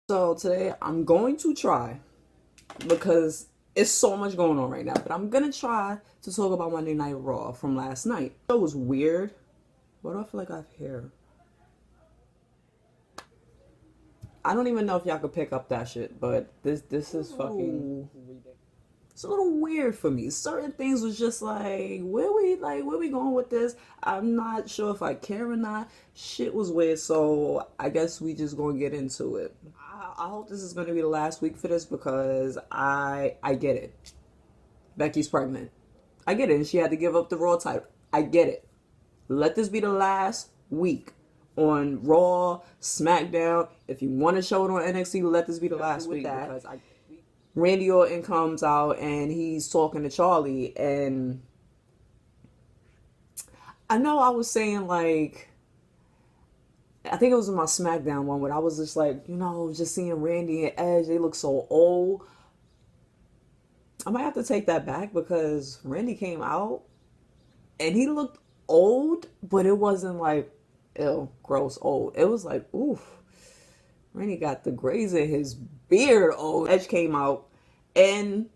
So today I'm going to try, because it's so much going on right now, but I'm gonna try to talk about Monday Night Raw from last night. It was weird. Why do I feel like I have hair? I don't even know if y'all could pick up that shit, but this is fucking ridiculous. It's a little weird for me. Certain things was just like, where we going with this? I'm not sure if I care or not. Shit was weird, so I guess we just gonna get into it. I hope this is gonna be the last week for this, because I get it. Becky's pregnant. I get it, and she had to give up the Raw title. I get it. Let this be the last week on Raw, SmackDown. If you want to show it on NXT, let this be the last week, because Randy Orton comes out and he's talking to Charlie, and I know I was saying, like, I think it was in my SmackDown one, where I was just like, just seeing Randy and Edge, they look so old. I might have to take that back, because Randy came out and he looked old, but it wasn't like, ew, gross old. It was like, oof, Randy got the grays in his beard old. Edge came out, and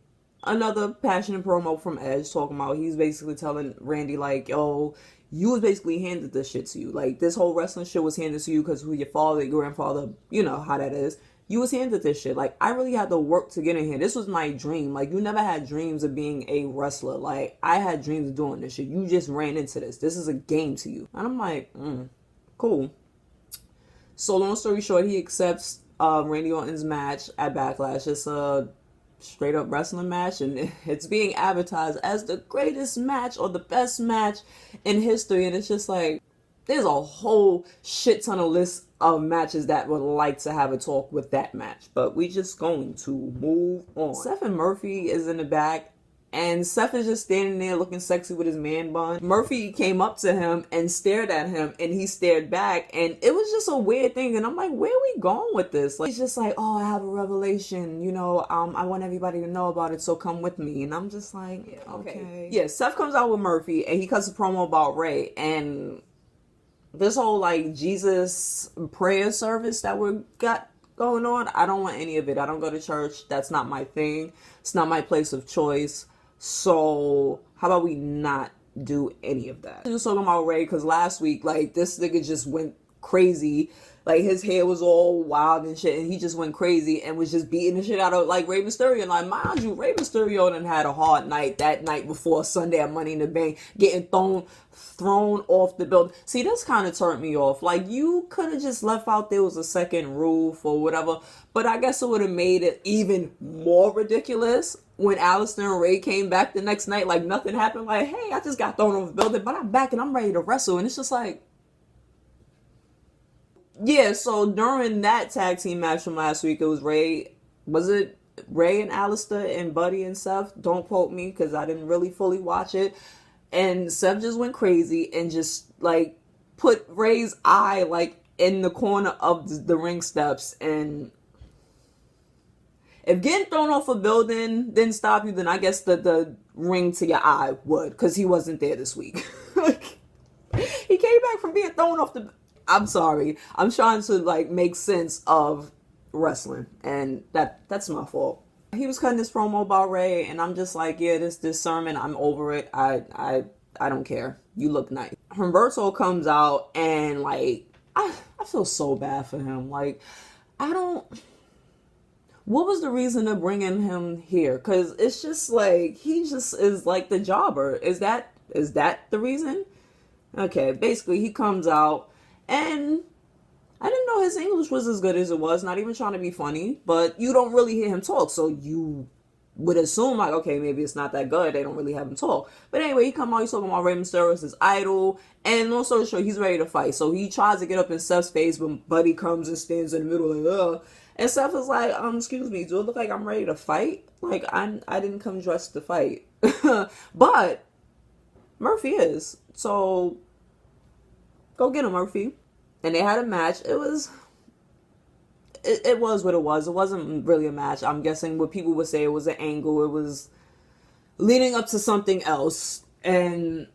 another passionate promo from Edge talking about, he's basically telling Randy, like, yo, you was basically handed this shit to you. Like, this whole wrestling shit was handed to you because who your father, your grandfather, you know how that is. You was handed this shit. Like, I really had to work to get in here. This was my dream. Like, you never had dreams of being a wrestler. Like, I had dreams of doing this shit. You just ran into this. This is a game to you. And I'm like, cool. So, long story short, he accepts Randy Orton's match at Backlash. It's a straight up wrestling match, and it's being advertised as the greatest match or the best match in history. And it's just like, there's a whole shit ton of list of matches that would like to have a talk with that match, but we just going to move on. Seth and Murphy is in the back, and Seth is just standing there looking sexy with his man bun. Murphy came up to him and stared at him, and he stared back, and it was just a weird thing. And I'm like, where are we going with this? Like, he's just like, oh, I have a revelation, I want everybody to know about it, so come with me. And I'm just like, yeah, okay. Yeah, Seth comes out with Murphy, and he cuts a promo about Ray, and this whole, like, Jesus prayer service that we got going on, I don't want any of it. I don't go to church. That's not my thing. It's not my place of choice. So how about we not do any of that? Just talking about Ray, because last week, like, this nigga just went crazy. Like, his hair was all wild and shit, and he just went crazy and was just beating the shit out of, like, Rey Mysterio. And, like, mind you, Rey Mysterio done had a hard night that night before Sunday at Money in the Bank, getting thrown off the building. See, this kind of turned me off. Like, you could have just left out there was a second roof or whatever, but I guess it would have made it even more ridiculous when Alistair and Ray came back the next night, like nothing happened. Like, hey, I just got thrown off the building, but I'm back and I'm ready to wrestle. And it's just like, yeah, so during that tag team match from last week, it was Ray and Alistair and Buddy and Seth? Don't quote me, because I didn't really fully watch it. And Seth just went crazy and just, like, put Ray's eye, like, in the corner of the ring steps. And if getting thrown off a building didn't stop you, then I guess the ring to your eye would, because he wasn't there this week. He came back from being thrown off the... I'm sorry. I'm trying to, like, make sense of wrestling, and that's my fault. He was cutting this promo about Ray, and I'm just like, yeah, this sermon, I'm over it. I don't care. You look nice. Humberto comes out, and, like, I feel so bad for him. Like, what was the reason of bringing him here? Because it's just like, he just is like the jobber. Is that the reason? Okay, basically he comes out, and I didn't know his English was as good as it was, not even trying to be funny, but you don't really hear him talk, so you would assume, like, okay, maybe it's not that good, they don't really have him talk. But anyway, he come out, he's talking about Rey Mysterio as his idol, and long story short, he's ready to fight. So he tries to get up in Seth's face, but Buddy comes and stands in the middle, like, ugh. And Seth is like, excuse me, do it look like I'm ready to fight? Like, I didn't come dressed to fight. But Murphy is. So go get him, Murphy. And they had a match. It was what it was. It wasn't really a match. I'm guessing what people would say it was an angle. It was leading up to something else. And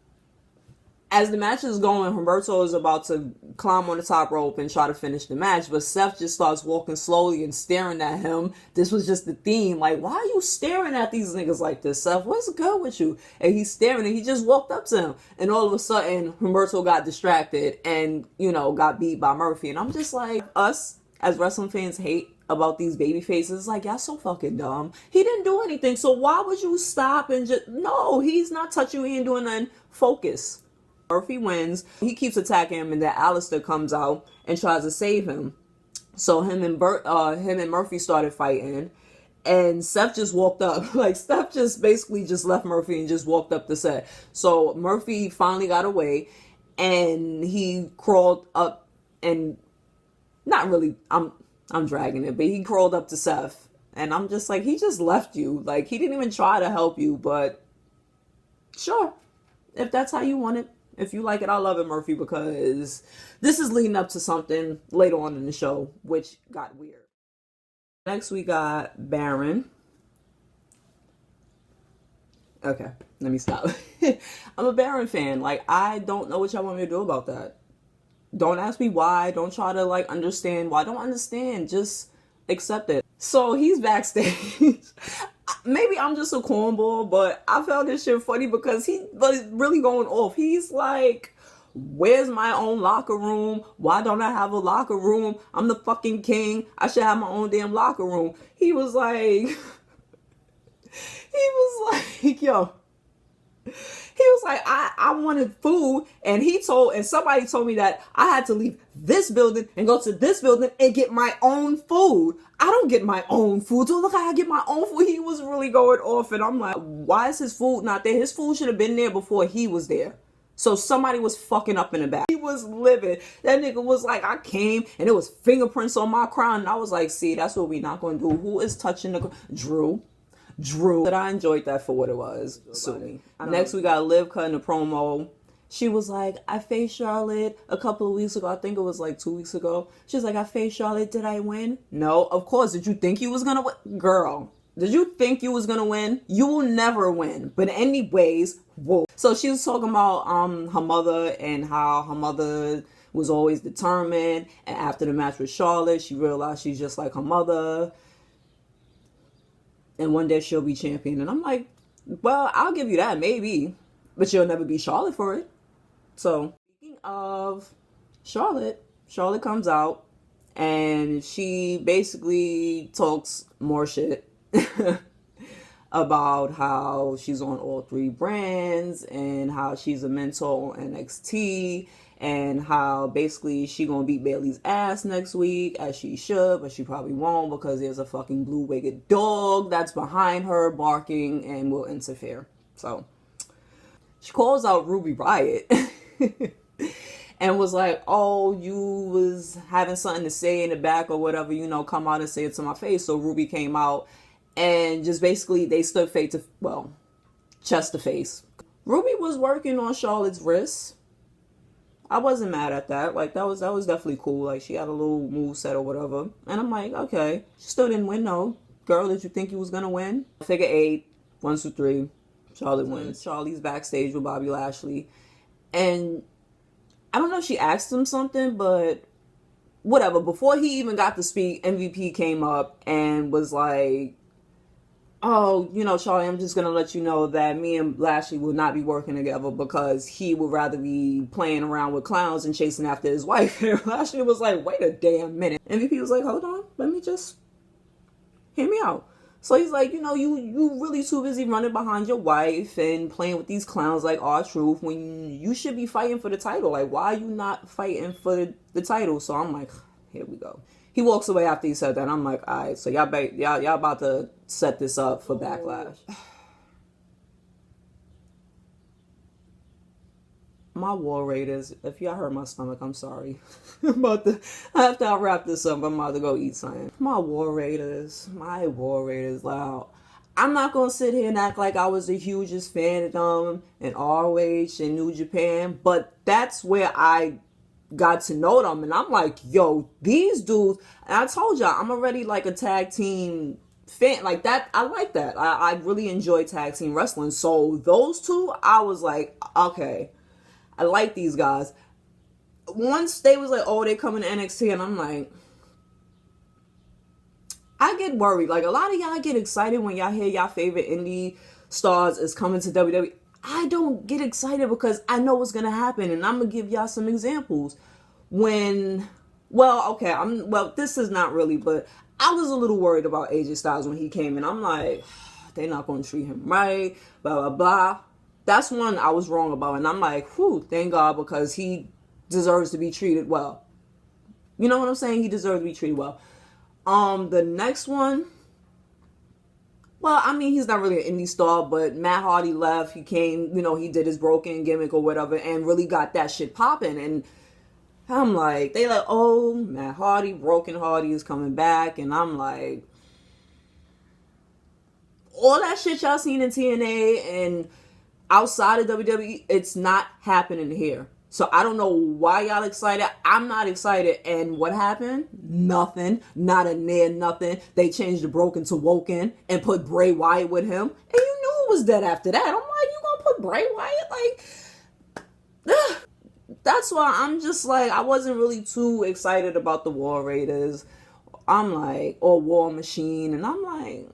As the match is going, Humberto is about to climb on the top rope and try to finish the match, but Seth just starts walking slowly and staring at him. This was just the theme. Like, why are you staring at these niggas like this, Seth? What's good with you? And he's staring, and he just walked up to him. And all of a sudden, Humberto got distracted and, got beat by Murphy. And I'm just like, us as wrestling fans hate about these baby faces. Like, y'all so fucking dumb. He didn't do anything, so why would you stop and just... No, he's not touching you. He ain't doing nothing. Focus. Murphy wins. He keeps attacking him, and then Alistair comes out and tries to save him. So him and Murphy started fighting, and Seth just walked up. Like, Seth just basically just left Murphy and just walked up the set. So Murphy finally got away, and he crawled up, and not really, I'm dragging it, but he crawled up to Seth, and I'm just like, he just left you. Like, he didn't even try to help you, but sure, if that's how you want it. If you like it, I love it, Murphy, because this is leading up to something later on in the show, which got weird. Next, we got Baron. Okay, let me stop. I'm a Baron fan. Like, I don't know what y'all want me to do about that. Don't ask me why. Don't try to, like, understand why. Don't understand. Just accept it. So, he's backstage. Maybe I'm just a cornball, but I found this shit funny because he was really going off. He's like, where's my own locker room? Why don't I have a locker room? I'm the fucking king. I should have my own damn locker room. He was like, yo. He was like, I wanted food, and somebody told me that I had to leave this building and go to this building and get my own food. I don't get my own food. So look how I get my own food. He was really going off, and I'm like, why is his food not there? His food should have been there before he was there. So somebody was fucking up in the back. He was livid. That nigga was like, I came, and there was fingerprints on my crown, and I was like, see, that's what we not going to do. Who is touching the... Drew. But I enjoyed that for what it was. Sue me. Next, we got Liv cutting a promo. She was like, I faced Charlotte a couple of weeks ago. I think it was like 2 weeks ago. She was like, I faced Charlotte. Did I win? No, of course. Did you think you was going to win? Girl, did you think you was going to win? You will never win. But anyways, whoa. So she was talking about her mother and how her mother was always determined. And after the match with Charlotte, she realized she's just like her mother. And one day she'll be champion. And I'm like, well, I'll give you that, maybe. But you'll never be Charlotte for it. So, speaking of Charlotte comes out. And she basically talks more shit about how she's on all 3 brands. And how she's a mentor on NXT. And how basically she gonna beat Bayley's ass next week, as she should, but she probably won't because there's a fucking blue-wigged dog that's behind her barking and will interfere. So she calls out Ruby Riott and was like, oh, you was having something to say in the back or whatever, come out and say it to my face. So Ruby came out and just basically they stood chest to face. Ruby was working on Charlotte's wrist. I wasn't mad at that. Like, that was definitely cool. Like, she had a little moveset or whatever. And I'm like, okay. She still didn't win, though. Girl, did you think you was going to win? Figure 8. 1, 2, 3. Charlotte wins. Charlie's backstage with Bobby Lashley. And I don't know if she asked him something, but whatever. Before he even got to speak, MVP came up and was like, oh, Charlie, I'm just going to let you know that me and Lashley will not be working together because he would rather be playing around with clowns and chasing after his wife. And Lashley was like, wait a damn minute. MVP was like, hold on, let me just hear me out. So he's like, you really too busy running behind your wife and playing with these clowns like R-Truth when you should be fighting for the title. Like, why are you not fighting for the title? So I'm like, here we go. He walks away after he said that. I'm like, all right, so y'all about to set this up for Backlash. My War Raiders, if y'all hurt my stomach, I'm sorry. After I wrap this up, I'm about to go eat something. My War Raiders, wow. I'm not going to sit here and act like I was the hugest fan of them in ROH and New Japan, but that's where I got to know them, and I'm like, yo, these dudes, and I told y'all, I'm already like a tag team fan, like that. I like that. I really enjoy tag team wrestling. So those two, I was like, okay, I like these guys. Once they was like, oh, they coming to NXT, and I'm like, I get worried. Like, a lot of y'all get excited when y'all hear y'all favorite indie stars is coming to WWE. I don't get excited because I know what's gonna happen, and I'm gonna give y'all some examples. When, well, okay, this is not really, but I was a little worried about AJ Styles when he came in. I'm like, they're not gonna treat him right, blah blah blah. That's one I was wrong about, and I'm like, whew, thank God, because he deserves to be treated well. You know what I'm saying? He deserves to be treated well. The next one, well, I mean, he's not really an indie star, but Matt Hardy left. He came, he did his broken gimmick or whatever and really got that shit popping. And I'm like, they like, oh, Matt Hardy, Broken Hardy is coming back. And I'm like, all that shit y'all seen in TNA and outside of WWE, it's not happening here. So I don't know why y'all excited. I'm not excited. And what happened? Nothing. Not a near nothing. They changed the Broken to Woken and put Bray Wyatt with him. And you knew it was dead after that. I'm like, you gonna put Bray Wyatt? Like, that's why I'm just like, I wasn't really too excited about the War Raiders. I'm like, or War Machine. And I'm like,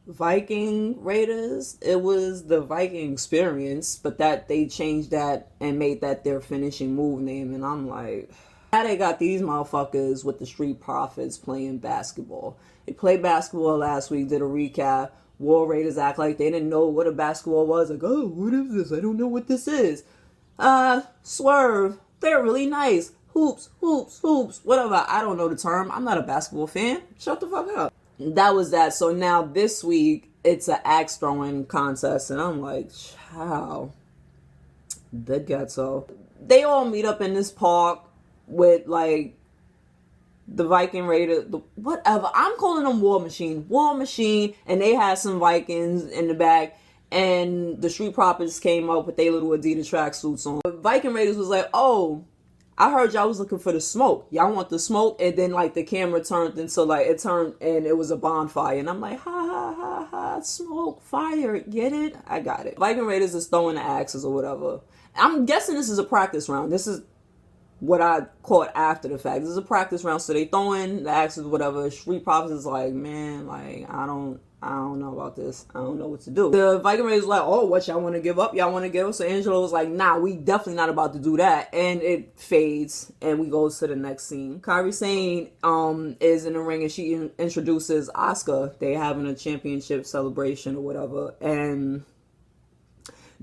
Viking Raiders, it was the Viking experience, but that they changed that and made that their finishing move name. And I'm like, now they got these motherfuckers with the Street Profits playing basketball. They played basketball last week, did a recap. War Raiders act like they didn't know what a basketball was. Like, oh, what is this? I don't know what this is. Swerve, they're really nice. Hoops, whatever. I don't know the term. I'm not a basketball fan. Shut the fuck up. That was that. So now this week, it's an axe throwing contest. And I'm like, wow, the ghetto. They all meet up in this park with like the Viking Raider, whatever. I'm calling them War Machine. And they had some Vikings in the back. And the Street Profits came up with their little Adidas tracksuits on. The Viking Raiders was like, oh, I heard y'all was looking for the smoke. Y'all want the smoke? And then, like, the camera turned into, like, it turned and it was a bonfire. And I'm like, ha, smoke, fire, get it? I got it. Viking Raiders is throwing the axes or whatever. I'm guessing this is a practice round. This is what I caught after the fact. This is a practice round, so they throwing the axes, whatever. Street Profits is like, man, like, I don't know about this. I don't know what to do. The Viking Raiders was like, oh, what y'all want to give up? Y'all want to give up? So Angelo was like, nah, we definitely not about to do that. And it fades, and we go to the next scene. Kairi Sane is in the ring, and she introduces Asuka. They having a championship celebration or whatever, and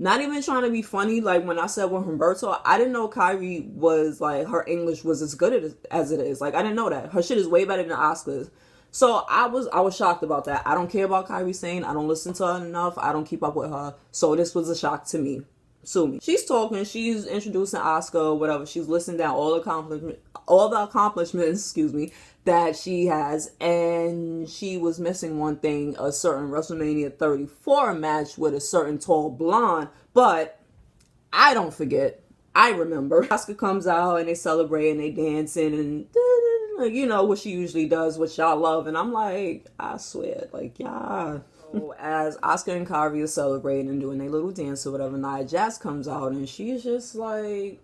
not even trying to be funny. Like when I said with Humberto, I didn't know Kairi was like, her English was as good as it is. Like I didn't know that. Her shit is way better than Asuka's. So I was shocked about that. I don't care about Kairi Sane. I don't listen to her enough. I don't keep up with her. So this was a shock to me. Sue me. She's talking. She's introducing Asuka or whatever. She's listing down all the accomplishments, excuse me, that she has. And she was missing one thing, a certain WrestleMania 34 match with a certain tall blonde. But I don't forget. I remember. Asuka comes out and they celebrate and they dancing and you know what she usually does, what y'all love. And I'm like, I swear, like, yeah. So as Asuka and Kairi are celebrating and doing their little dance or whatever, Nia Jax comes out and she's just like,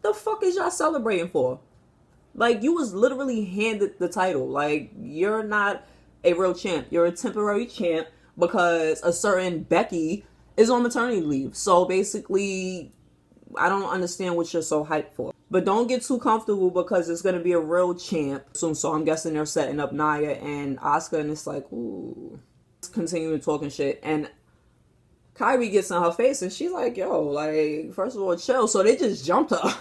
the fuck is y'all celebrating for? Like, you was literally handed the title. Like, you're not a real champ. You're a temporary champ because a certain Becky is on maternity leave. So basically, I don't understand what you're so hyped for. But don't get too comfortable because it's going to be a real champ soon. So I'm guessing they're setting up Nia and Asuka, and it's like, ooh. Continuing talking shit. And Kairi gets in her face and she's like, yo, like, first of all, chill. So they just jumped her.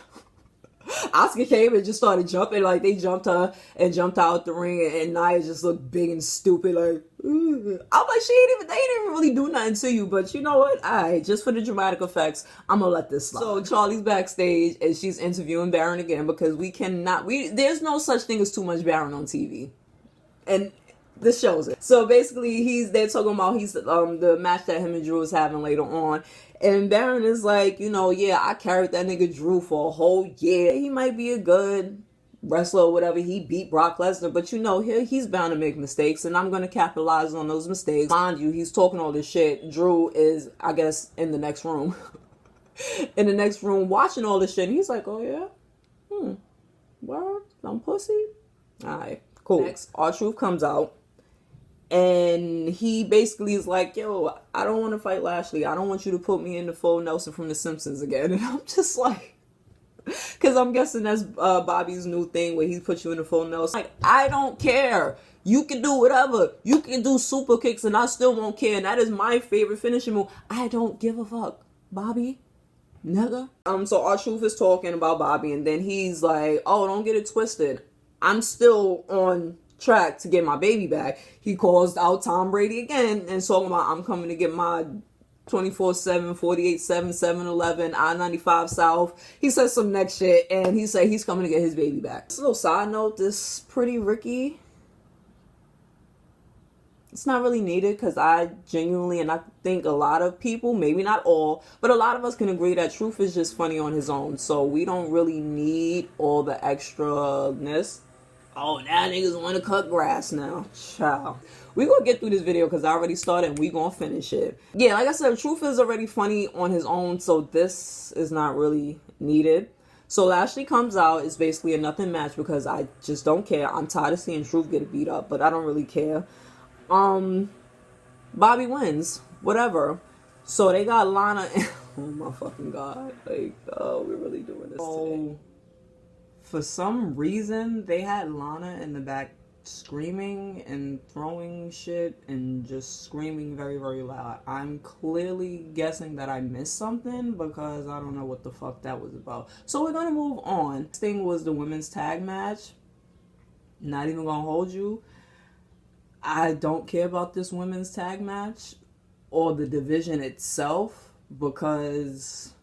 Asuka came and just started jumping. Like, they jumped her and jumped out the ring, and Nia just looked big and stupid. Like, ooh. I'm like, they didn't even really do nothing to you, but you know what? Alright, just for the dramatic effects, I'm gonna let this slide. So Charlie's backstage and she's interviewing Baron again because there's no such thing as too much Baron on TV. And this shows it. So basically, they're talking about the match that him and Drew was having later on. And Baron is like, yeah, I carried that nigga Drew for a whole year. He might be a good wrestler or whatever. He beat Brock Lesnar, but you know, he's bound to make mistakes, and I'm gonna capitalize on those mistakes. Mind you, he's talking all this shit. Drew is, I guess, in the next room. In the next room watching all this shit, and he's like, oh yeah? Word? I'm pussy? Alright, cool. Next, R-Truth comes out, and he basically is like, yo, I don't want to fight Lashley. I don't want you to put me in the full Nelson from The Simpsons again. And I'm just like, because I'm guessing that's Bobby's new thing where he puts you in the full Nelson. Like, I don't care. You can do whatever. You can do super kicks and I still won't care. And that is my favorite finishing move. I don't give a fuck. Bobby, nigga. So R-Truth is talking about Bobby, and then he's like, oh, don't get it twisted. I'm still on track to get my baby back. He calls out Tom Brady again and talking about, I'm coming to get my 24/7, 48/7, 7-Eleven, I-95 South. He says some next shit, and he said he's coming to get his baby back. Just a little side note, this Pretty Ricky, it's not really needed, because I genuinely, and I think a lot of people, maybe not all, but a lot of us can agree that Truth is just funny on his own, so we don't really need all the extra-ness. Oh, now niggas want to cut grass now. Ciao. We gonna get through this video because I already started and we gonna finish it. Yeah, like I said, Truth is already funny on his own, so this is not really needed. So Lashley comes out. It's basically a nothing match because I just don't care. I'm tired of seeing Truth get beat up, but I don't really care. Bobby wins. Whatever. So they got Lana. Oh my fucking god. Like, oh, we're really doing this today. For some reason, they had Lana in the back screaming and throwing shit and just screaming very, very loud. I'm clearly guessing that I missed something because I don't know what the fuck that was about. So we're gonna move on. Next thing was the women's tag match. Not even gonna hold you. I don't care about this women's tag match or the division itself because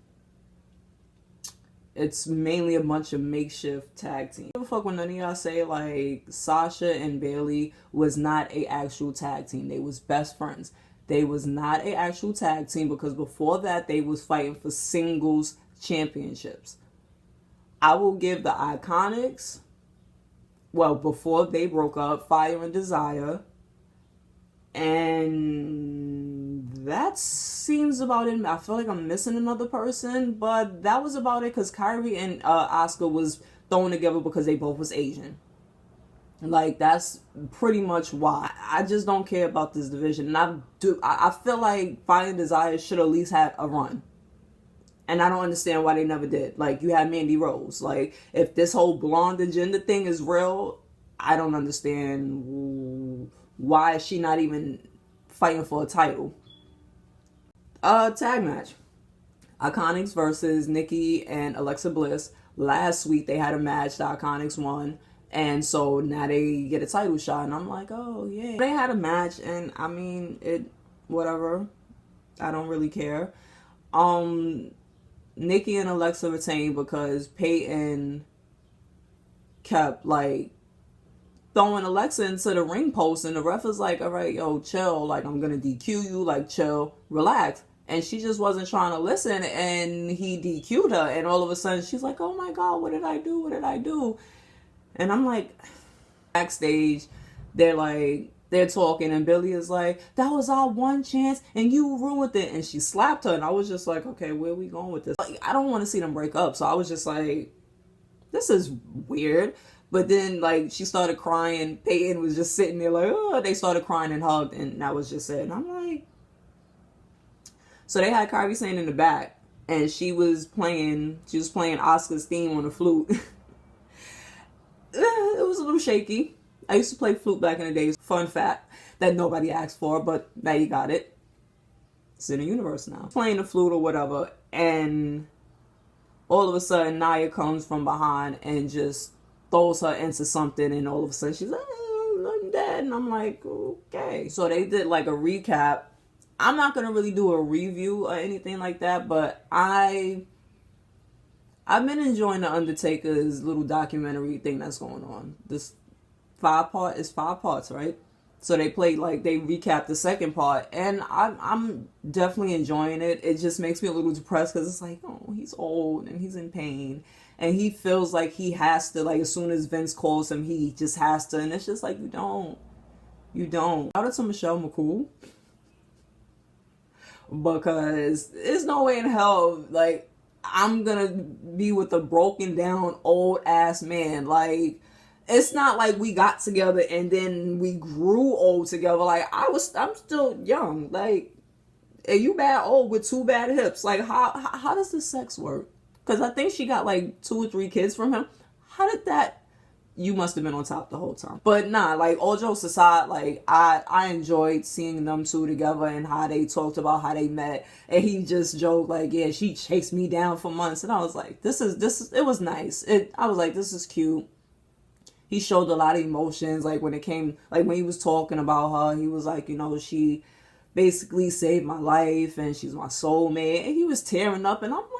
it's mainly a bunch of makeshift tag teams. I don't give a fuck when none of y'all say like Sasha and Bailey was not a actual tag team. They was best friends. They was not a actual tag team because before that they was fighting for singles championships. I will give the Iconics, well, before they broke up, Fire and Desire, and that seems about it. I feel like I'm missing another person, but that was about it because Kyrie and Asuka was thrown together because they both was Asian. Like, that's pretty much why. I just don't care about this division. And I feel like Fire and Desire should at least have a run. And I don't understand why they never did. Like, you had Mandy Rose. Like, if this whole blonde agenda thing is real, I don't understand why is she not even fighting for a title. Tag match. Iconics versus Nikki and Alexa Bliss. Last week they had a match. The Iconics won. And so now they get a title shot. And I'm like, oh, yeah. They had a match. And, I mean, whatever. I don't really care. Nikki and Alexa retained because Peyton kept, like, throwing Alexa into the ring post, and the ref is like, all right, yo, chill, like, I'm gonna DQ you, like, chill, relax. And she just wasn't trying to listen, and he DQ'd her, and all of a sudden she's like, oh my god, what did I do? And I'm like, backstage, they're talking, and Billy is like, that was our one chance and you ruined it, and she slapped her, and I was just like, okay, where are we going with this? Like, I don't want to see them break up, so I was just like, this is weird. But then, like, she started crying. Peyton was just sitting there like, oh, they started crying and hugged, and that was just it. And I'm like, so they had Kyrie Sane in the back, and she was playing Oscar's theme on the flute. It was a little shaky. I used to play flute back in the days. Fun fact that nobody asked for, but now you got it. It's in the universe now. Playing the flute or whatever, and all of a sudden Nia comes from behind and just throws her into something, and all of a sudden she's like, oh, I'm dead. And I'm like, okay. So they did like a recap. I'm not going to really do a review or anything like that, but I've been enjoying the Undertaker's little documentary thing that's going on. This 5 parts, right? So they played, like, they recapped the second part, and I'm definitely enjoying it. It just makes me a little depressed because it's like, oh, he's old and he's in pain, and he feels like he has to, like, as soon as Vince calls him, he just has to, and it's just like, you don't. Shout out to Michelle McCool, because there's no way in hell, like, I'm gonna be with a broken down old ass man. Like, it's not like we got together and then we grew old together. Like, I'm still young. Like, and you bad old with two bad hips. Like, how does the sex work? Because I think she got like 2 or 3 kids from him. How did that? You must have been on top the whole time. But nah, like, all jokes aside, like, I enjoyed seeing them two together and how they talked about how they met. And he just joked like, yeah, she chased me down for months. And I was like, this is it was nice. I was like, this is cute. He showed a lot of emotions, like, when it came, like, when he was talking about her, he was like, you know, she basically saved my life and she's my soulmate. And he was tearing up, and I'm like,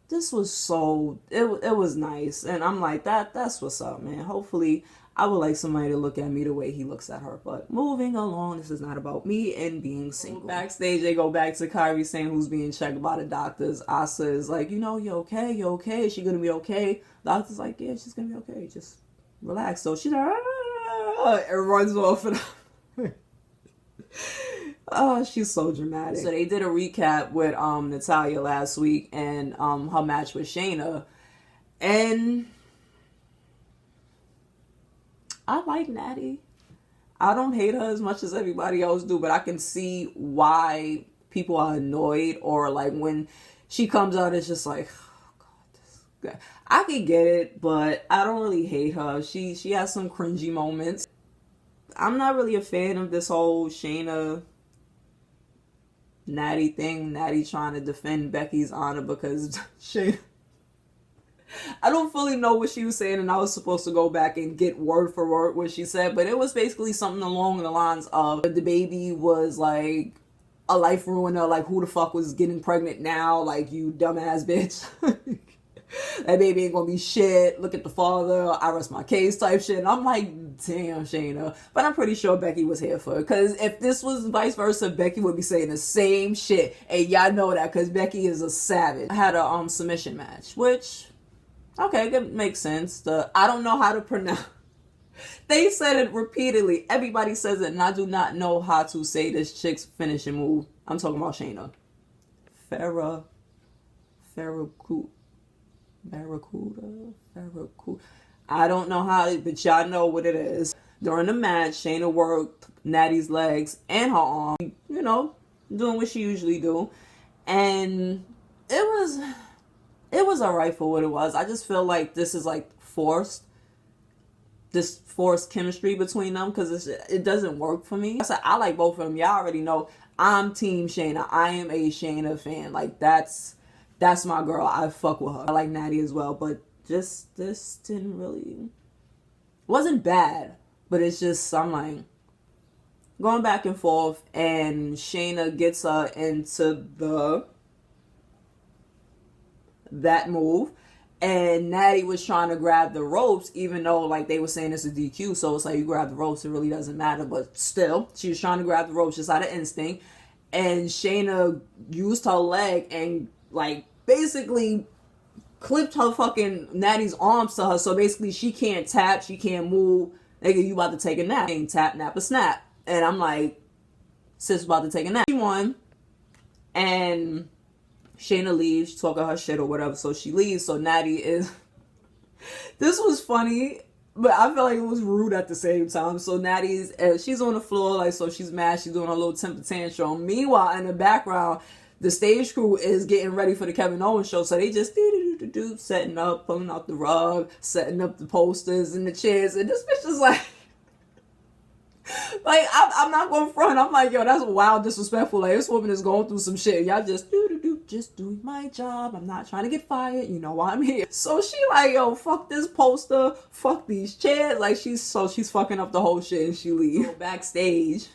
this was so, it was nice. And I'm like, that's what's up, man. Hopefully I would like somebody to look at me the way he looks at her. But moving along, this is not about me and being single. Backstage, they go back to Kyrie saying who's being checked by the doctors. Asa is like, you know, you okay? You okay? Is she gonna be okay? The doctor's like, yeah, she's gonna be okay. Just relax. So she's like, and runs off. And oh, she's so dramatic. So they did a recap with Natalya last week and her match with Shayna. And I like Natty. I don't hate her as much as everybody else do, but I can see why people are annoyed, or like when she comes out, it's just like, oh God, this guy. I could get it, but I don't really hate her. She has some cringy moments. I'm not really a fan of this whole Shayna Natty thing. Natty trying to defend Becky's honor because Shayna, I don't fully know what she was saying, and I was supposed to go back and get word for word what she said, but it was basically something along the lines of the baby was like a life ruiner, like who the fuck was getting pregnant now, like you dumbass bitch. That baby ain't gonna be shit, look at the father, I rest my case type shit. And I'm like, damn, Shayna. But I'm pretty sure Becky was here for it, because if this was vice versa, Becky would be saying the same shit, and y'all know that because Becky is a savage. I had a submission match, which, okay, that makes sense. I don't know how to pronounce. They said it repeatedly. Everybody says it, and I do not know how to say this chick's finishing move. I'm talking about Shayna. Barracuda. I don't know how, but y'all know what it is. During the match, Shayna worked Natty's legs and her arm, you know, doing what she usually do, and it was alright for what it was. I just feel like this is like forced chemistry between them, because it doesn't work for me. I like both of them. Y'all already know I'm Team Shayna. I am a Shayna fan. Like, that's my girl. I fuck with her. I like Natty as well, but just this didn't really, wasn't bad, but it's just, I'm like going back and forth, and Shayna gets her into that move, and Natty was trying to grab the ropes, even though like they were saying it's a DQ, so it's like you grab the ropes, it really doesn't matter, but still she was trying to grab the ropes just out of instinct, and Shayna used her leg and like basically clipped her fucking Natty's arms to her, so basically she can't tap, she can't move. Nigga, you about to take a nap. Ain't tap, nap, or snap. And I'm like, sis about to take a nap. She won, and Shayna leaves, talking her shit or whatever, so she leaves. So Natty is, this was funny, but I feel like it was rude at the same time. So Natty's, she's on the floor, like, so she's mad, she's doing a little temper tantrum. Meanwhile, in the background, the stage crew is getting ready for the Kevin Owens show, so they just setting up, pulling out the rug, setting up the posters and the chairs, and this bitch is like, I'm not going front. I'm like, yo, that's wild disrespectful. Like, this woman is going through some shit. Y'all just just doing my job. I'm not trying to get fired. You know why I'm here. So she like, yo, fuck this poster, fuck these chairs. Like, she's fucking up the whole shit, and she leaves. So backstage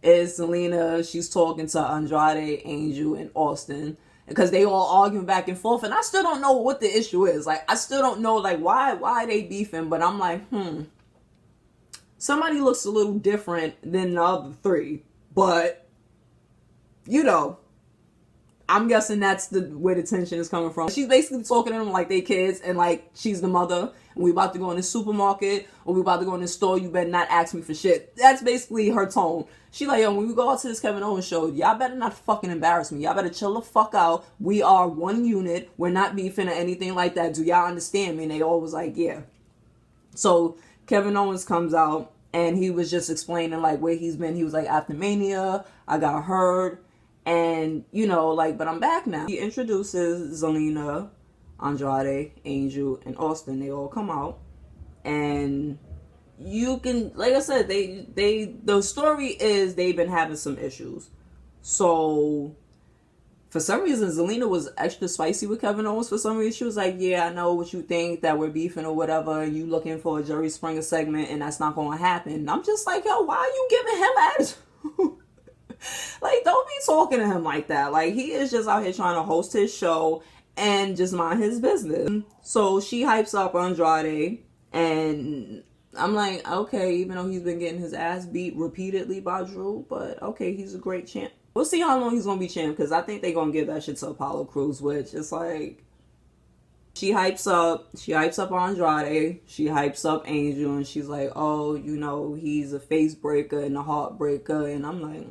is Selena. She's talking to Andrade, Angel, and Austin, because they all arguing back and forth, and I still don't know what the issue is. Like, I still don't know, like, why they beefing, but I'm like, somebody looks a little different than the other three. But, you know, I'm guessing that's where the tension is coming from. She's basically talking to them like they kids and like she's the mother. And we about to go in the supermarket or we about to go in the store. You better not ask me for shit. That's basically her tone. She like, yo, when we go out to this Kevin Owens show, y'all better not fucking embarrass me. Y'all better chill the fuck out. We are one unit. We're not beefing or anything like that. Do y'all understand me? And they all was like, yeah. So Kevin Owens comes out and he was just explaining like where he's been. He was like, after Mania, I got hurt. And, you know, like, but I'm back now. He introduces Zelina, Andrade, Angel, and Austin. They all come out. And you can, like I said, the story is they've been having some issues. So, for some reason, Zelina was extra spicy with Kevin Owens. For some reason, she was like, yeah, I know what you think, that we're beefing or whatever. You looking for a Jerry Springer segment, and that's not going to happen. And I'm just like, yo, why are you giving him attitude? Like, don't be talking to him like that. Like, he is just out here trying to host his show and just mind his business. So she hypes up Andrade, and I'm like, okay, even though he's been getting his ass beat repeatedly by Drew, but okay, he's a great champ. We'll see how long he's gonna be champ, because I think they're gonna give that shit to Apollo Crews, which is like, she hypes up Andrade, she hypes up Angel, and she's like, oh, you know, he's a face breaker and a heartbreaker, and I'm like,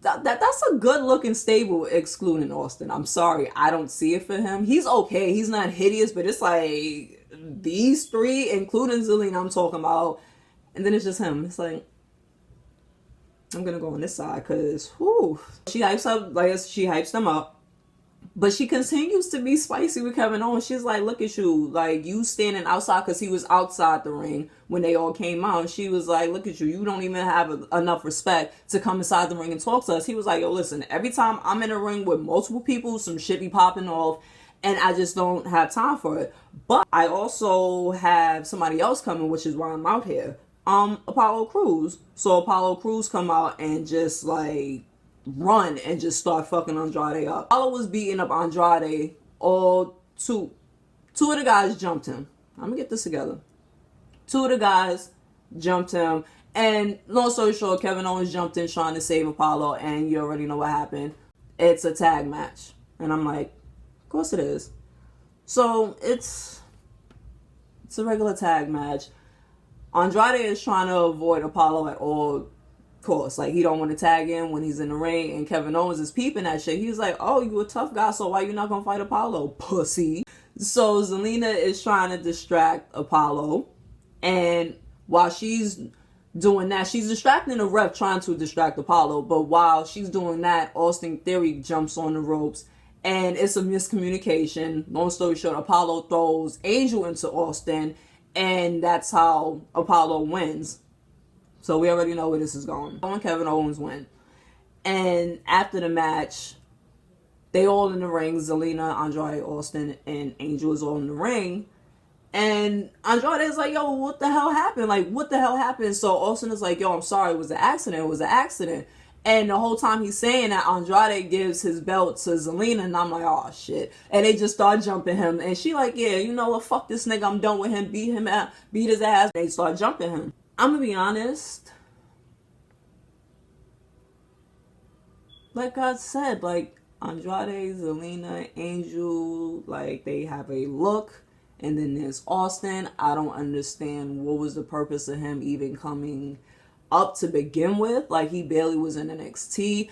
that's a good looking stable excluding Austin. I'm sorry, I don't see it for him. He's okay, he's not hideous, but it's like these three, including Zelina, I'm talking about, and then it's just him. It's like, I'm gonna go on this side because she hypes them up. But she continues to be spicy with Kevin Owens. She's like, look at you. Like, you standing outside, because he was outside the ring when they all came out. And she was like, look at you. You don't even have enough respect to come inside the ring and talk to us. He was like, yo, listen, every time I'm in a ring with multiple people, some shit be popping off. And I just don't have time for it. But I also have somebody else coming, which is why I'm out here. Apollo Crews. So Apollo Crews come out and just like run and just start fucking Andrade up. Apollo was beating up Andrade. Two of the guys jumped him. I'm gonna get this together. Two of the guys jumped him, and long story short, Kevin Owens jumped in trying to save Apollo, and you already know what happened. It's a tag match, and I'm like, of course it is. So it's a regular tag match. Andrade is trying to avoid Apollo at all course. Like, he don't want to tag in when he's in the ring, and Kevin Owens is peeping that shit. He's like, oh, you a tough guy, so why you not gonna fight Apollo, pussy? So Zelina is trying to distract Apollo, and while she's doing that, she's distracting the ref trying to distract Apollo, but while she's doing that, Austin Theory jumps on the ropes, and it's a miscommunication. Long story short, Apollo throws Angel into Austin, and that's how Apollo wins. So we already know where this is going. Kevin Owens win. And after the match, they all in the ring. Zelina, Andrade, Austin, and Angel is all in the ring. And Andrade is like, yo, what the hell happened? Like, what the hell happened? So Austin is like, yo, I'm sorry, it was an accident. It was an accident. And the whole time he's saying that, Andrade gives his belt to Zelina, and I'm like, oh, shit. And they just start jumping him. And she like, yeah, you know what? Fuck this nigga. I'm done with him. Beat his ass. They start jumping him. I'm going to be honest. Like I said, like, Andrade, Zelina, Angel, like, they have a look. And then there's Austin. I don't understand what was the purpose of him even coming up to begin with. Like, he barely was in NXT.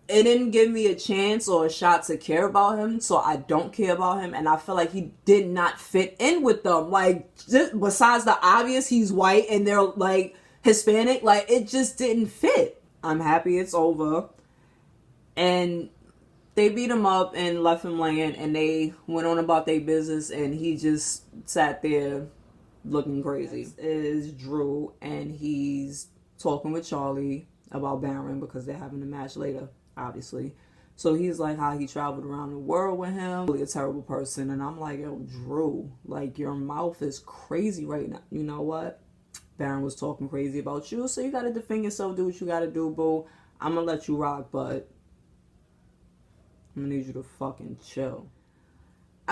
It didn't give me a chance or a shot to care about him, so I don't care about him, and I feel like he did not fit in with them. Like, just besides the obvious, he's white and they're like Hispanic, like, it just didn't fit. I'm happy it's over. And they beat him up and left him laying, and they went on about their business, and he just sat there looking crazy. This is Drew, and he's talking with Charlie about Baron because they're having a match later, obviously. So he's like how he traveled around the world with him. Really a terrible person. And I'm like, yo, Drew, like, your mouth is crazy right now. You know what? Baron was talking crazy about you, so you got to defend yourself, do what you got to do, boo. I'm going to let you rock, but I'm going to need you to fucking chill.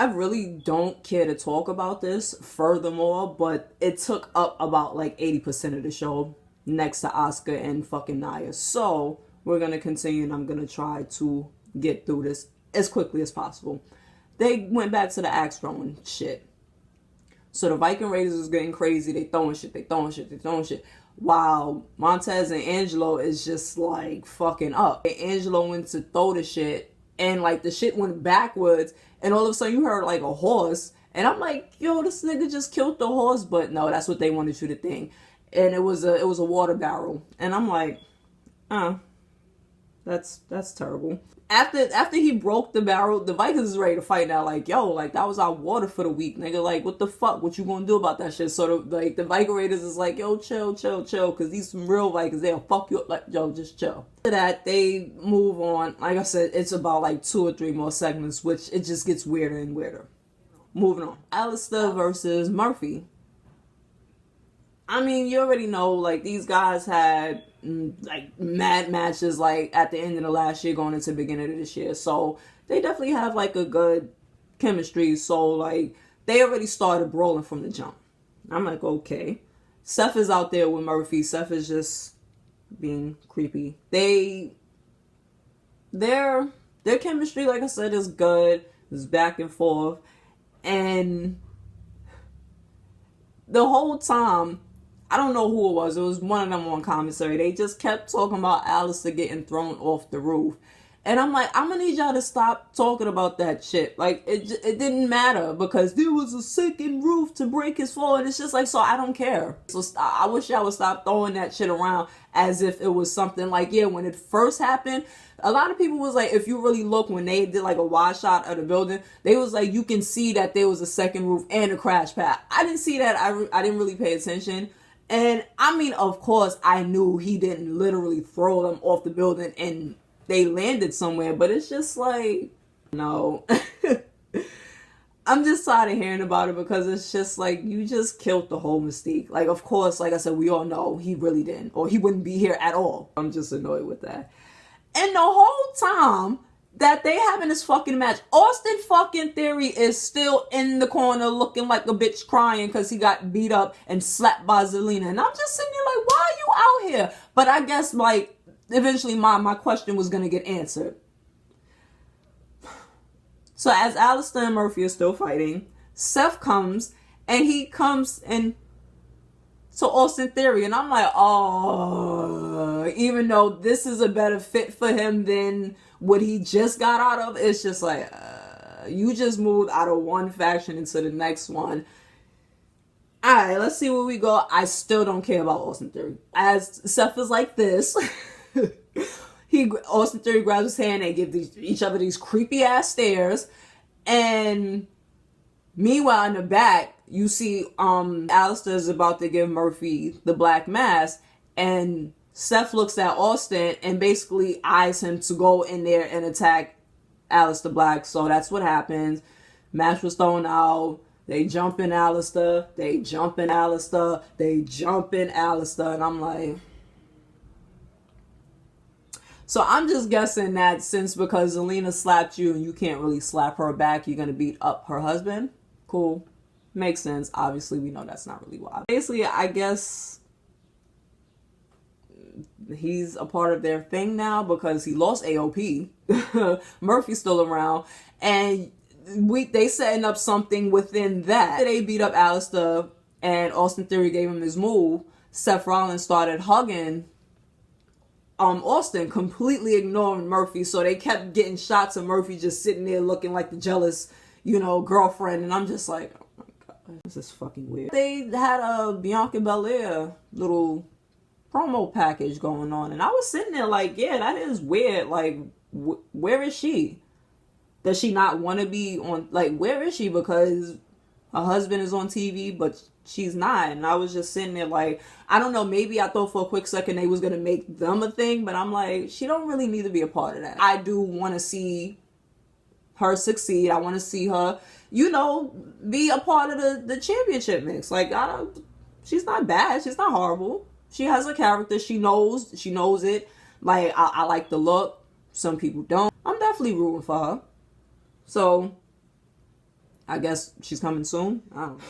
I really don't care to talk about this furthermore, but it took up about like 80% of the show next to Oscar and fucking Naya. So we're going to continue, and I'm going to try to get through this as quickly as possible. They went back to the axe throwing shit. So the Viking Raiders is getting crazy. They throwing shit. While Montez and Angelo is just like fucking up. Angelo went to throw the shit, and like the shit went backwards, and all of a sudden you heard like a horse, and I'm like, yo, this nigga just killed the horse. But no, that's what they wanted you to think. And it was a water barrel, and I'm like, that's terrible. After he broke the barrel, the Vikings is ready to fight now. Like, yo, like that was our water for the week, nigga. Like, what the fuck? What you gonna do about that shit? So the Viking Raiders is like, yo, chill, because these some real Vikings. They'll fuck you up. Like, yo, just chill. After that, they move on. Like I said, it's about like 2 or 3 more segments, which it just gets weirder and weirder. Moving on. Alistair versus Murphy. I mean, you already know, like, these guys had, like, mad matches, like, at the end of the last year going into the beginning of this year. So, they definitely have, like, a good chemistry. So, like, they already started brawling from the jump. I'm like, okay. Seth is out there with Murphy. Seth is just being creepy. Their chemistry, like I said, is good. It's back and forth. And the whole time, I don't know who it was. It was one of them on commentary. They just kept talking about Alistair getting thrown off the roof. And I'm like, I'm going to need y'all to stop talking about that shit. Like, it didn't matter because there was a second roof to break his fall. And it's just like, so I don't care. So I wish y'all would stop throwing that shit around as if it was something like, yeah, when it first happened, a lot of people was like, if you really look, when they did like a wide shot of the building, they was like, you can see that there was a second roof and a crash pad. I didn't see that. I didn't really pay attention. And I mean, of course, I knew he didn't literally throw them off the building and they landed somewhere, but it's just like, no. I'm just tired of hearing about it because it's just like, you just killed the whole mystique. Like, of course, like I said, we all know he really didn't, or he wouldn't be here at all. I'm just annoyed with that. And the whole time that they having this fucking match, Austin fucking Theory is still in the corner looking like a bitch crying because he got beat up and slapped by Zelina. And I'm just sitting there like, why are you out here? But I guess like eventually my question was going to get answered. So as Alistair and Murphy are still fighting, Seth comes and he comes and to Austin Theory, and I'm like, oh, even though this is a better fit for him than what he just got out of, it's just like, you just moved out of one faction into the next one. Alright, let's see where we go. I still don't care about Austin Theory. As Seth is like this, Austin Theory grabs his hand and give each other these creepy ass stares, and meanwhile in the back, you see Alistair's about to give Murphy the black mask, and Seth looks at Austin and basically eyes him to go in there and attack Alistair Black. So that's what happens. Match was thrown out. They jump in Alistair. And I'm like... So I'm just guessing that since because Zelina slapped you and you can't really slap her back, you're going to beat up her husband. Cool. Makes sense. Obviously, we know that's not really why. Basically, I guess he's a part of their thing now because he lost AOP. Murphy's still around. And they setting up something within that. They beat up Alistair and Austin Theory gave him his move. Seth Rollins started hugging Austin, completely ignoring Murphy. So they kept getting shots of Murphy just sitting there looking like the jealous, girlfriend. And I'm just like... this is fucking weird. They had a Bianca Belair little promo package going on, and I was sitting there like, yeah, that is weird. Like, where is she? Does she not want to be on? Like, where is she? Because her husband is on TV, but she's not. And I was just sitting there like, I don't know. Maybe I thought for a quick second they was gonna make them a thing, but I'm like, she don't really need to be a part of that. I do want to see her succeed. I want to see her, be a part of the championship mix. Like, she's not bad. She's not horrible. She has a character. She knows it. Like, I like the look. Some people don't. I'm definitely rooting for her. So, I guess she's coming soon. I don't know.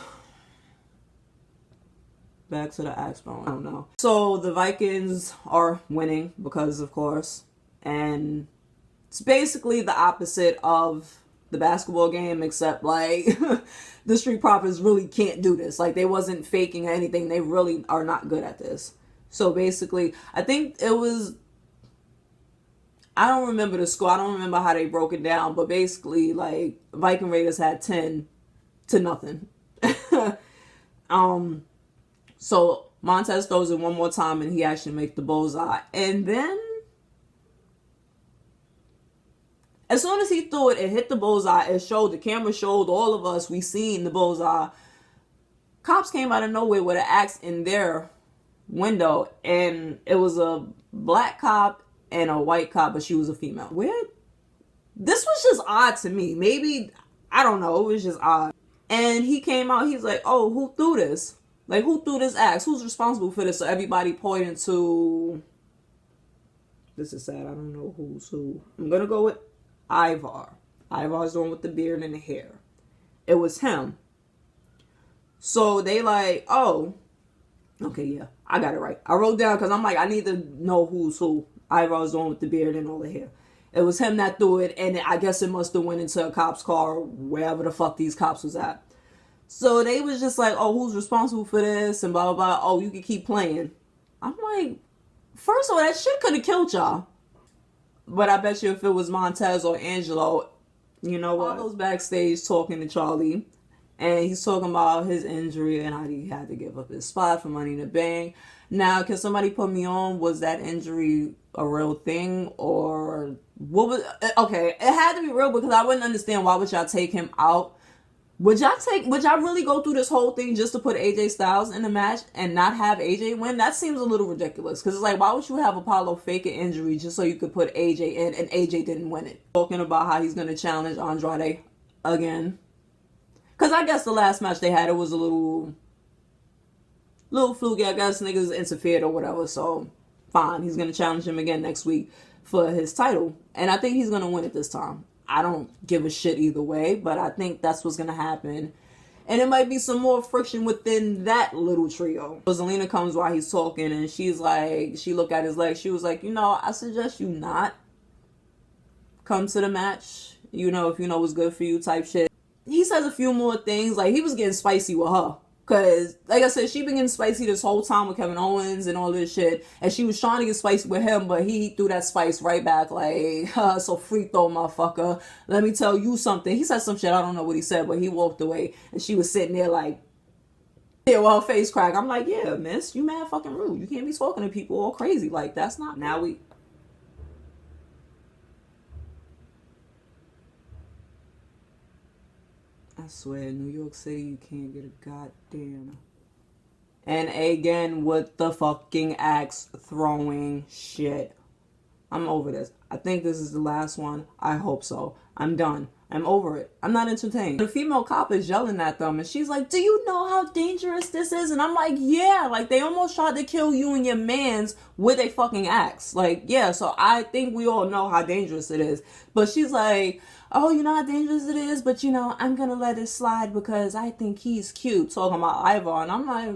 Back to the axe bone. I don't know. So the Vikings are winning because, of course, and it's basically the opposite of the basketball game, except like the Street Profits really can't do this. Like, they wasn't faking or anything. They really are not good at this. So basically, I think it was, I don't remember the score. I don't remember how they broke it down, but basically, like, Viking Raiders had 10-0. So Montez throws it one more time and he actually makes the bullseye. And then, as soon as he threw it, it hit the bullseye. It showed, the camera showed all of us, we seen the bullseye. Cops came out of nowhere with an axe in their window, and it was a black cop and a white cop, but she was a female. Weird. This was just odd to me. Maybe, I don't know, it was just odd. And he came out, he's like, oh, who threw this? Like, who threw this axe? Who's responsible for this? So everybody pointed to, this is sad, I don't know who's who. I'm gonna go with Ivar. Ivar's the one with the beard and the hair. It was him. So they like, oh, okay, yeah, I got it right. I wrote down because I'm like, I need to know who's who. Ivar's the one with the beard and all the hair. It was him that threw it, and I guess it must have went into a cop's car, wherever the fuck these cops was at. So they was just like, oh, who's responsible for this? And blah, blah, blah. Oh, you can keep playing. I'm like, first of all, that shit could have killed y'all. But I bet you if it was Montez or Angelo, you know what? All those backstage talking to Charlie. And he's talking about his injury and how he had to give up his spot for Money in the Bank. Now, can somebody put me on? Was that injury a real thing? Or what was... Okay, it had to be real because I wouldn't understand why would y'all take him out. Would y'all really go through this whole thing just to put AJ Styles in the match and not have AJ win? That seems a little ridiculous. Because it's like, why would you have Apollo fake an injury just so you could put AJ in and AJ didn't win it? Talking about how he's going to challenge Andrade again. Because I guess the last match they had, it was a little fluky. I guess niggas interfered or whatever. So, fine. He's going to challenge him again next week for his title. And I think he's going to win it this time. I don't give a shit either way, but I think that's what's going to happen. And it might be some more friction within that little trio. Zelina comes while he's talking, and she's like, she looked at his legs. She was like, you know, I suggest you not come to the match. You know, if you know what's good for you type shit. He says a few more things. Like, he was getting spicy with her. Because, like I said, she been getting spicy this whole time with Kevin Owens and all this shit. And she was trying to get spicy with him, but he threw that spice right back like, so free throw, motherfucker. Let me tell you something. He said some shit, I don't know what he said, but he walked away. And she was sitting there like, yeah, well, her face crack. I'm like, yeah, miss, you mad fucking rude. You can't be talking to people all crazy. Like, that's not... Now we... I swear, New York City, you can't get a goddamn... And again, with the fucking axe throwing shit. I'm over this. I think this is the last one. I hope so. I'm done. I'm over it. I'm not entertained. The female cop is yelling at them, and she's like, do you know how dangerous this is? And I'm like, yeah. Like, they almost tried to kill you and your mans with a fucking axe. Like, yeah, so I think we all know how dangerous it is. But she's like... oh, you know how dangerous it is, but you know, I'm gonna let it slide because I think he's cute. Talking about Ivar, and I'm like,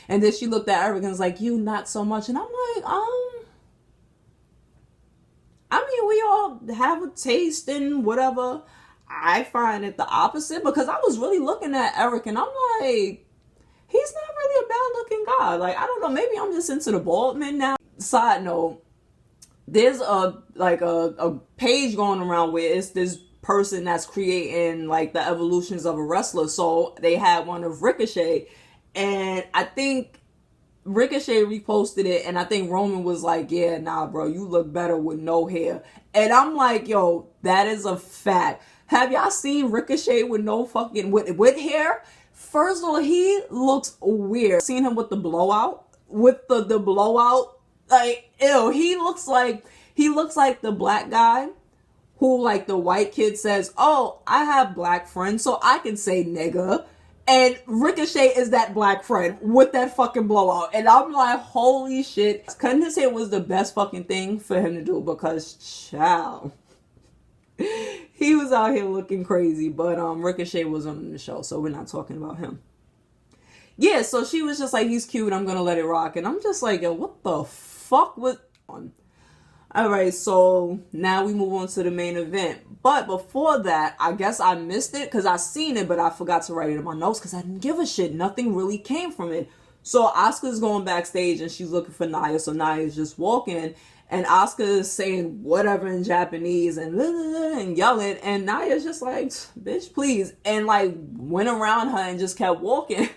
And then she looked at Eric and was like, you not so much. And I'm like, I mean, we all have a taste and whatever. I find it the opposite because I was really looking at Eric and I'm like, he's not really a bad looking guy. Like, I don't know, maybe I'm just into the bald men now. Side note, there's a page going around where it's this person that's creating like the evolutions of a wrestler. So they had one of Ricochet, and I think Ricochet reposted it, and I think Roman was like, yeah, nah, bro, you look better with no hair. And I'm like, yo, that is a fact. Have y'all seen Ricochet with no fucking, with hair? First of all, he looks weird. Seen him with the blowout? With the blowout? Like, ew, he looks like the black guy who, like, the white kid says, oh, I have black friends, so I can say nigga. And Ricochet is that black friend with that fucking blowout. And I'm like, holy shit. Cutting his hair was the best fucking thing for him to do because, child, He was out here looking crazy, but Ricochet was on the show, so we're not talking about him. Yeah, so she was just like, he's cute, I'm gonna let it rock. And I'm just like, yo, what the fuck was on? Alright, so now we move on to the main event. But before that, I guess I missed it because I seen it, but I forgot to write it in my notes because I didn't give a shit. Nothing really came from it. So Asuka's going backstage and she's looking for Nia. So Nia's just walking and Asuka is saying whatever in Japanese and blah, blah, blah, and yelling. And Nia's just like, bitch, please. And like went around her and just kept walking.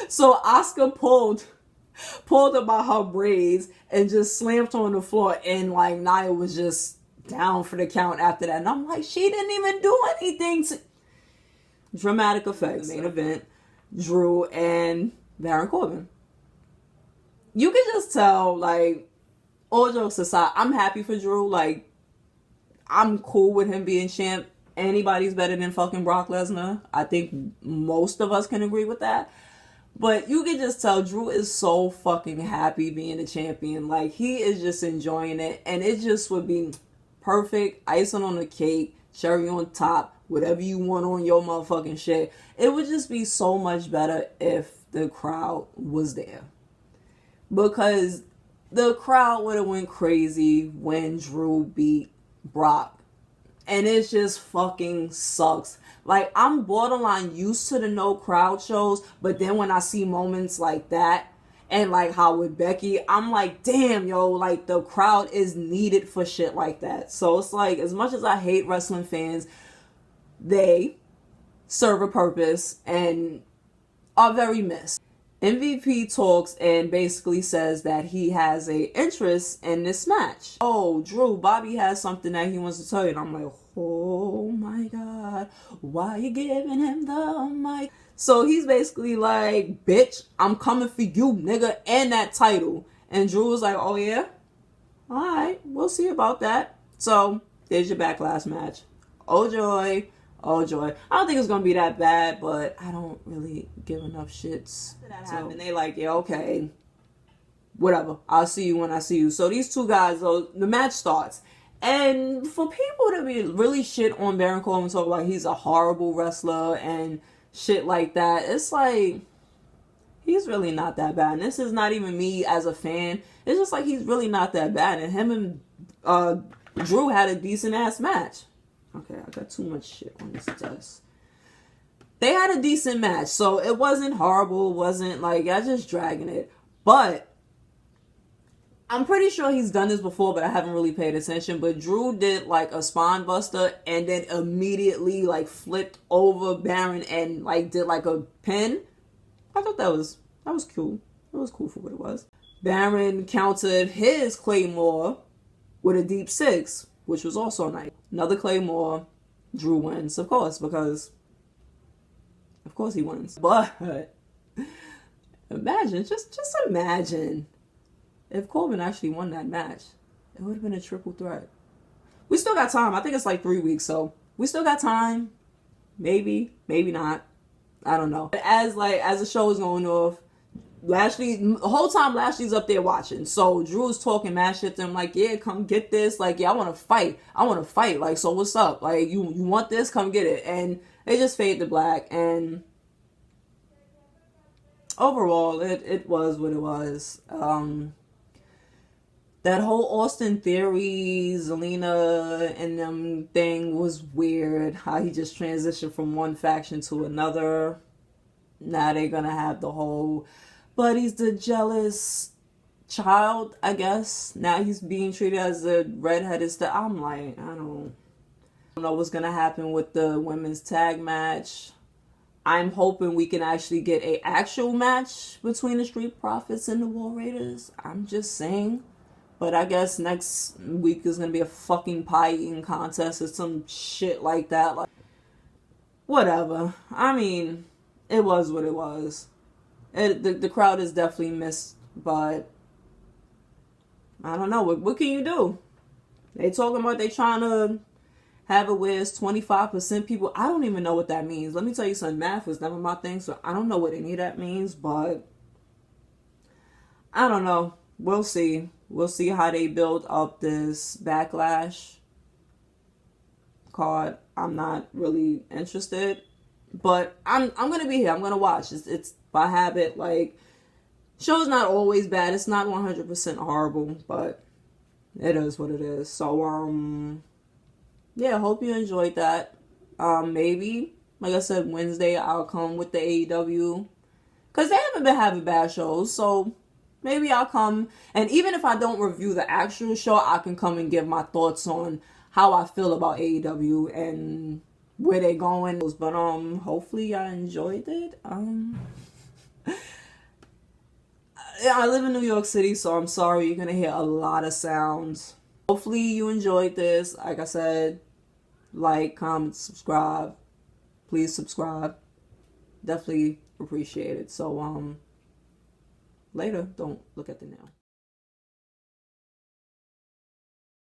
So Asuka pulled about her braids and just slammed her on the floor, and like Nia was just down for the count after that. And I'm like, she didn't even do anything to... Dramatic effect. Main event, Drew and Baron Corbin. You can just tell, like, all jokes aside, I'm happy for Drew. Like, I'm cool with him being champ. Anybody's better than fucking Brock Lesnar. I think most of us can agree with that. But you can just tell Drew is so fucking happy being a champion. Like, he is just enjoying it. And it just would be perfect. Icing on the cake. Cherry on top. Whatever you want on your motherfucking shit. It would just be so much better if the crowd was there. Because the crowd would have went crazy when Drew beat Brock. And it just fucking sucks. Like, I'm borderline used to the no crowd shows, but then when I see moments like that, and like how with Becky, I'm like, damn, yo, like the crowd is needed for shit like that. So it's like, as much as I hate wrestling fans, they serve a purpose and are very missed. MVP talks and basically says that he has a interest in this match. Oh, Drew, Bobby has something that he wants to tell you. And I'm like, oh my God, why you giving him the mic? So he's basically like, bitch, I'm coming for you, nigga, and that title. And Drew was like, oh yeah? Alright, we'll see about that. So, there's your backlash match. Oh joy. Oh joy. I don't think it's gonna be that bad, but I don't really give enough shits. That happened. They like, yeah, okay. Whatever. I'll see you when I see you. So these two guys, though, the match starts. And for people to be really shit on Baron Corbin and talk about he's a horrible wrestler and shit like that, it's like, he's really not that bad. And this is not even me as a fan. It's just like he's really not that bad. And him and Drew had a decent ass match. Okay, I got too much shit on this desk. They had a decent match, so it wasn't horrible. It wasn't like, I just dragging it. But I'm pretty sure he's done this before, but I haven't really paid attention. But Drew did like a spine buster and then immediately like flipped over Baron and like did like a pin. I thought that was cool. It was cool for what it was. Baron countered his Claymore with a deep six, which was also nice. Another Claymore. Drew wins, of course, because of course he wins. But imagine, just imagine if Corbin actually won that match. It would have been a triple threat. We still got time. I think it's like 3 weeks, so we still got time. Maybe, maybe not. I don't know. But as the show is going off, Lashley, the whole time Lashley's up there watching. So Drew's talking mad shit to him like, yeah, come get this. Like, yeah, I want to fight. Like, so what's up? Like, you want this? Come get it. And they just fade to black. And overall, it was what it was. That whole Austin Theory, Zelina, and them thing was weird. How he just transitioned from one faction to another. Now they're gonna have the whole... But he's the jealous child, I guess. Now he's being treated as a redheaded star. I'm like, I don't know what's going to happen with the women's tag match. I'm hoping we can actually get an actual match between the Street Profits and the War Raiders. I'm just saying. But I guess next week is going to be a fucking pie eating contest or some shit like that. Like, whatever. I mean, it was what it was. The crowd is definitely missed, but I don't know. What can you do? They talking about they trying to have it where it's 25% people. I don't even know what that means. Let me tell you something. Math was never my thing, so I don't know what any of that means, but I don't know. We'll see. We'll see how they build up this backlash. card, I'm not really interested. But I'm gonna be here. I'm gonna watch. It's by habit. Like, show's not always bad. It's not 100% horrible, but it is what it is. So yeah, hope you enjoyed that. Maybe, like I said, Wednesday I'll come with the AEW, because they haven't been having bad shows. So maybe I'll come, and even if I don't review the actual show, I can come and give my thoughts on how I feel about AEW and where they're going. But hopefully I enjoyed it. I live in New York City, so I'm sorry you're gonna hear a lot of sounds. Hopefully you enjoyed this. Like I said, like, comment, subscribe. Please subscribe. Definitely appreciate it. So later, don't look at the nail.